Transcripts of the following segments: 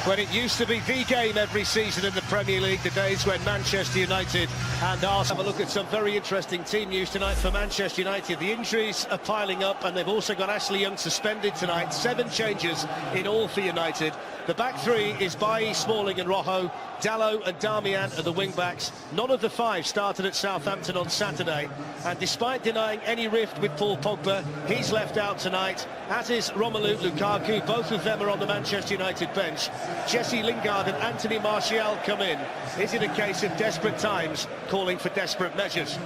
when it used to be the game every season in the Premier League, the days when Manchester United and Arsеnal. Have a look at some very interesting team news tonight for Manchester United. The injuries are piling up, and they've also got Ashley Young suspended tonight. 7 changes in all for United. The back three is Bailly, Smalling and Rojo. Dalot and Darmian are the wing-backs. None of the 5 started at Southampton on Saturday, and despite denying any rift with Paul Pogba, he's left out tonight, as is Romelu Lukaku. Both of them are on the Manchester United bench. Jesse Lingard and Anthony Martial come in. Is it a case of desperate times calling for desperate measures?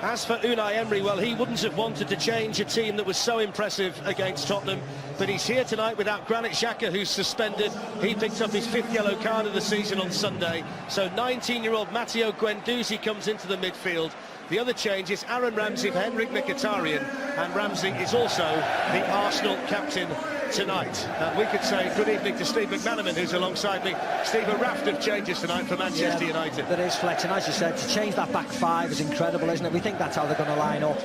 As for Unai Emery, well, he wouldn't have wanted to change a team that was so impressive against Tottenham, but he's here tonight without Granit Xhaka, who's suspended. He picked up his 5th yellow card of the season on Sunday. So 19-year-old Matteo Guendouzi comes into the midfield. The other change is Aaron Ramsey for Henrik Mkhitaryan, and Ramsey is also the Arsenal captain tonight. We could say good evening to Steve McManaman, who's alongside me. Steve, a raft of changes tonight for Manchester United. There is flex, and as you said, to change that back 5 is incredible, isn't it? We think that's how they're going to line up.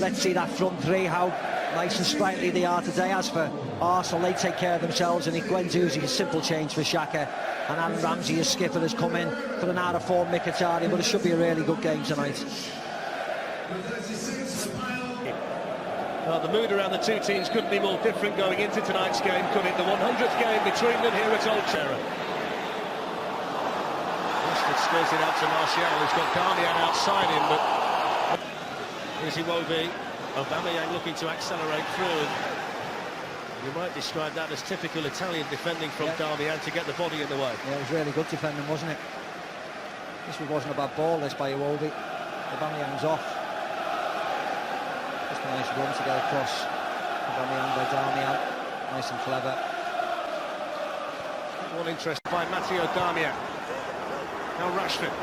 Let's see that front 3, how nice and sprightly they are today. As for Arsenal, they take care of themselves, and Guendouzi, a simple change for Xhaka, and Aaron Ramsey, as skipper, has come in for an out-of-form Mkhitaryan, but it should be a really good game tonight. Well, the mood around the two teams couldn't be more different going into tonight's game, could it? The 100th game between them here at Old Trafford. Rashford squares it out to Martial, who's got Darmian outside him, but here's Iwobi. Aubameyang looking to accelerate through. You might describe that as typical Italian defending from Darmian to get the body in the way. Yeah, it was really good defending, wasn't it? This wasn't a bad ball, this by Iwobi. Aubameyang's off. Just a nice run to get across. Aubameyang by Darmian. Nice and clever. One interest by Matteo Darmian. Now Rashford.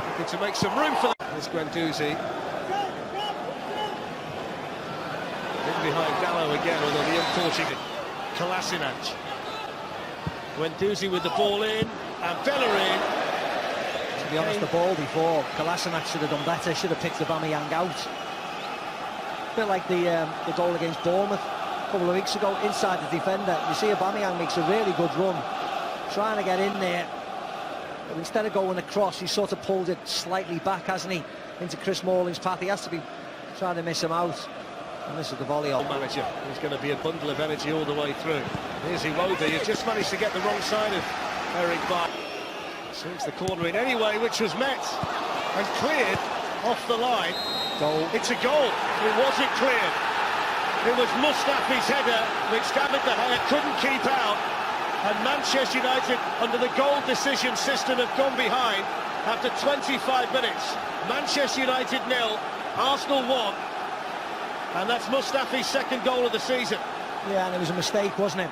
Looking to make some room for that. There's Guendouzi. In behind Dalot again, although the unfortunate Kolasinac. Guendouzi with the ball in, and Bellerin. To be honest, the ball before, Kolasinac should have done better, should have picked Aubameyang out. A bit like the goal against Bournemouth a couple of weeks ago, inside the defender. You see Aubameyang makes a really good run, trying to get in there. But instead of going across, he sort of pulled it slightly back, hasn't he, into Chris Smalling's path. He has to be trying to miss him out. And this is the volley on. Manager, he's going to be a bundle of energy all the way through. Here's Iwobi, he's just managed to get the wrong side of Eric Bailly. Swings the corner in anyway, which was met and cleared off the line. Goal. It's a goal. It wasn't cleared. It was Mustafi's header, which David De Gea couldn't keep out. And Manchester United, under the goal decision system, have gone behind after 25 minutes. Manchester United 0, Arsenal 1. And that's Mustafi's 2nd goal of the season. Yeah, and it was a mistake, wasn't it?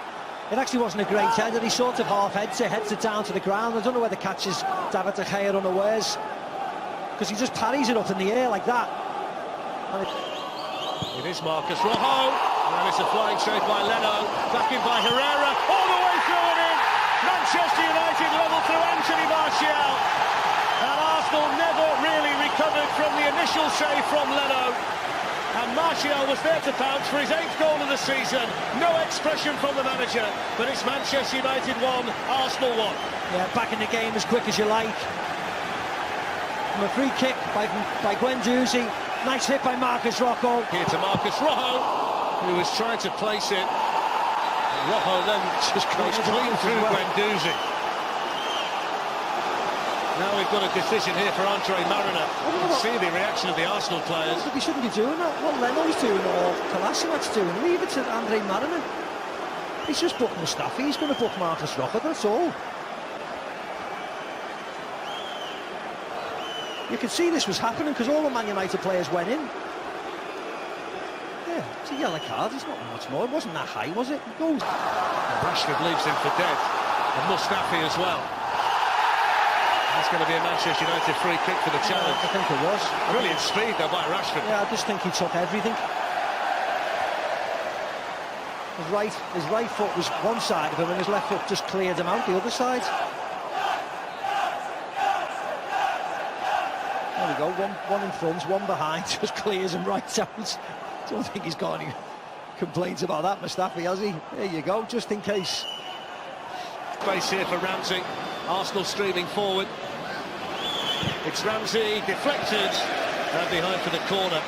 It actually wasn't a great header. He sort of heads it down to the ground. I don't know whether catches David De Gea unawares, because he just parries it up in the air like that. And it is Marcus Rojo, and it's a flying save by Leno, back in by Herrera, all the way through and in. Manchester United level through Anthony Martial, and Arsenal never really recovered from the initial save from Leno. And Martial was there to pounce for his 8th goal of the season. No expression from the manager, but it's Manchester United 1, Arsenal 1. Yeah, back in the game as quick as you like. From a free kick by Guendouzi. Nice hit by Marcus Rojo. Here to Marcus Rojo, who was trying to place it. Rojo then just goes clean through Guendouzi. Now we've got a decision here for Andre Mariner. See the reaction of the Arsenal players. But he shouldn't be doing that. What Leno's doing or Kolasinac's doing, leave it to Andre Mariner. He's just booked Mustafi, he's going to book Marcus Rojo, that's all. You could see this was happening because all the Man United players went in. Yeah, it's a yellow card, it's not much more. It wasn't that high, was it? It goes. Rashford leaves him for dead. And Mustafi as well. That's going to be a Manchester United free kick for the challenge. I think it was. Brilliant speed though by Rashford. Yeah, I just think he took everything. His right foot was one side of him and his left foot just cleared him out the other side. There we go, one in front, one behind, just clears him right out. Don't think he's got any complains about that, Mustafi, has he? There you go, just in case. Space here for Ramsey. Arsenal streaming forward. It's Ramsey, deflected, and behind for the corner.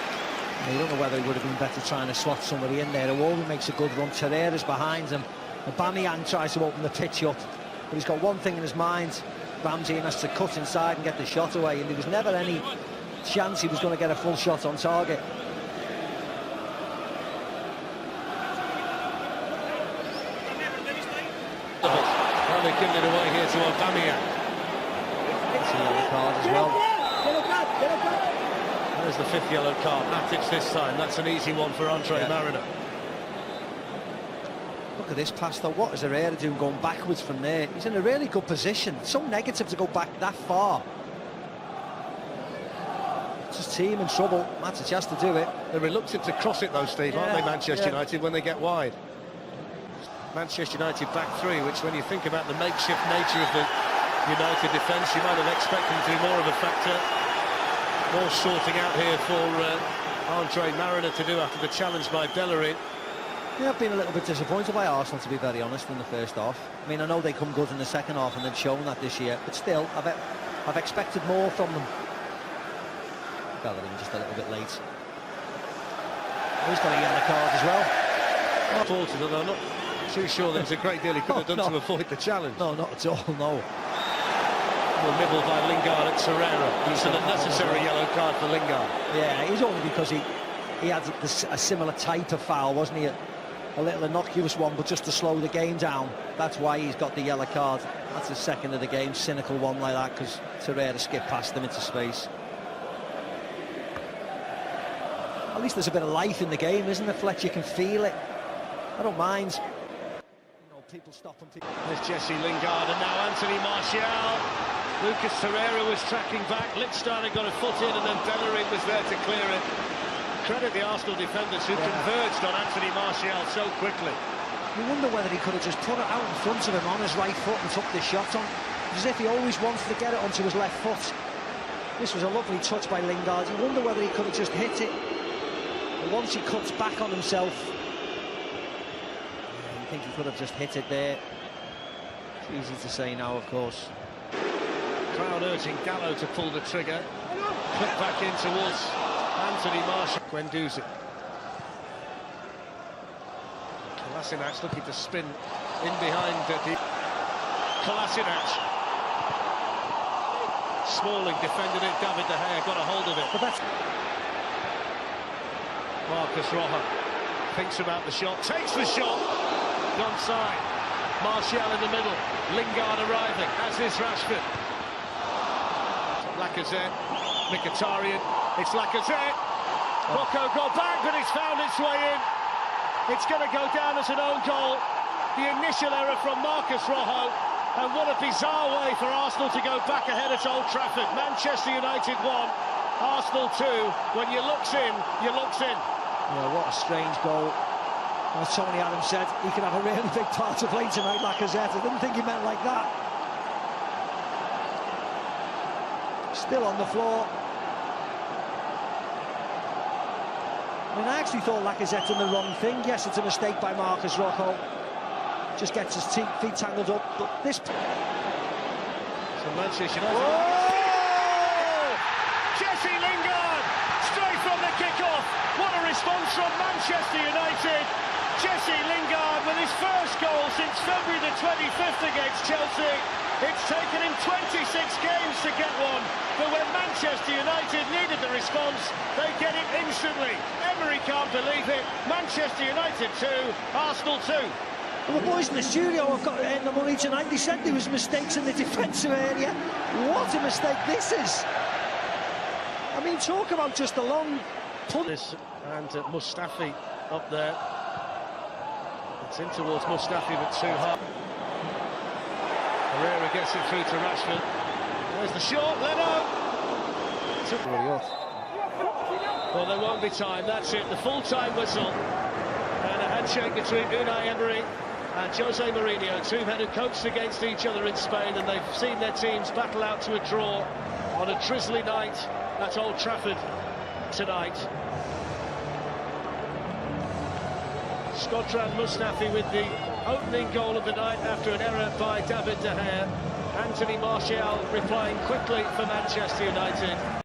You don't know whether he would have been better trying to slot somebody in there. Iwobi makes a good run, Torreira's behind him. Aubameyang tries to open the pitch up, but he's got one thing in his mind. Ramsey has to cut inside and get the shot away, and there was never any chance he was going to get a full shot on target. Well, they've given it away here to Aubameyang. It's a yellow card as well. There's the 5th yellow card. Matic this time. That's an easy one for Mariner. Look at this pass though. What is Herrera doing going backwards from there? He's in a really good position. It's so negative to go back that far. It's his team in trouble. Matic has to do it. They're reluctant to cross it though, Steve, aren't they, Manchester United, when they get wide? Manchester United back three, which when you think about the makeshift nature of the United defence, you might have expected them to be more of a factor. More sorting out here for Mariner to do after the challenge by Bellerin. Yeah, I've been a little bit disappointed by Arsenal, to be very honest, in the first half. I mean, I know they come good in the second half and they've shown that this year, but still, I've expected more from them. Bellerin just a little bit late. He's got a yellow card as well. Not faulted, although I'm not too sure there was a great deal he could have done to avoid the challenge. No, not at all, no. Well, nibbled by Lingard at Torreira. It's an unnecessary yellow card for Lingard. Yeah, it's only because he had a similar type of foul, wasn't he? A little innocuous one, but just to slow the game down. That's why he's got the yellow card. That's the second of the game, cynical one like that, because Torreira skipped past him into space. At least there's a bit of life in the game, isn't there, Fletch? You can feel it. I don't mind. You know, people stop and people... There's Jesse Lingard and now Anthony Martial. Lucas Torreira was tracking back. Lichtsteiner got a foot in and then Bellerin was there to clear it. Credit the Arsenal defenders who converged on Anthony Martial so quickly. You wonder whether he could have just put it out in front of him on his right foot and took the shot on. As if he always wanted to get it onto his left foot. This was a lovely touch by Lingard. You wonder whether he could have just hit it. But once he cuts back on himself, you think he could have just hit it there. It's easy to say now, of course. Crowd urging Gallo to pull the trigger. Put back in towards Anthony Martial. Guendouzi. Kolasinac looking to spin in behind Kolasinac. Smalling defended it. David De Gea got a hold of it. But that's... Marcus Rojo thinks about the shot, takes the shot. Onside. Martial in the middle. Lingard arriving, as is Rashford. Lacazette, Mkhitaryan, it's Lacazette. Rocco got back, but it's found its way in. It's going to go down as an own goal. The initial error from Marcus Rojo, and what a bizarre way for Arsenal to go back ahead at Old Trafford. Manchester United 1, Arsenal 2. When you looks in, you looks in. Yeah, what a strange goal. As Tony Adams said, he could have a really big part to play tonight, Lacazette. I didn't think he meant like that. Still on the floor. I mean, I actually thought Lacazette done the wrong thing. Yes, it's a mistake by Marcus Rojo. Just gets his feet tangled up, but this... So Manchester United... Oh! Jesse Lingard, straight from the kick-off. What a response from Manchester United. Jesse Lingard with his first goal since February the 25th against Chelsea. It's taken him 26 games to get one, but when Manchester United needed the response, they get it instantly. Emery can't believe it. Manchester United 2, Arsenal 2. Well, the boys in the studio have got to earn the money tonight. They said there was mistakes in the defensive area. What a mistake this is. I mean, talk about just a long punt. And Mustafi up there. It's in towards Mustafi, but too hard. Herrera gets it through to Rashford. There's the shot, Leno! Well, there won't be time, that's it. The full-time whistle. And a handshake between Unai Emery and Jose Mourinho, two men who coached against each other in Spain, and they've seen their teams battle out to a draw on a drizzly night at Old Trafford tonight. Shkodran Mustafi with the opening goal of the night after an error by David De Gea. Anthony Martial replying quickly for Manchester United.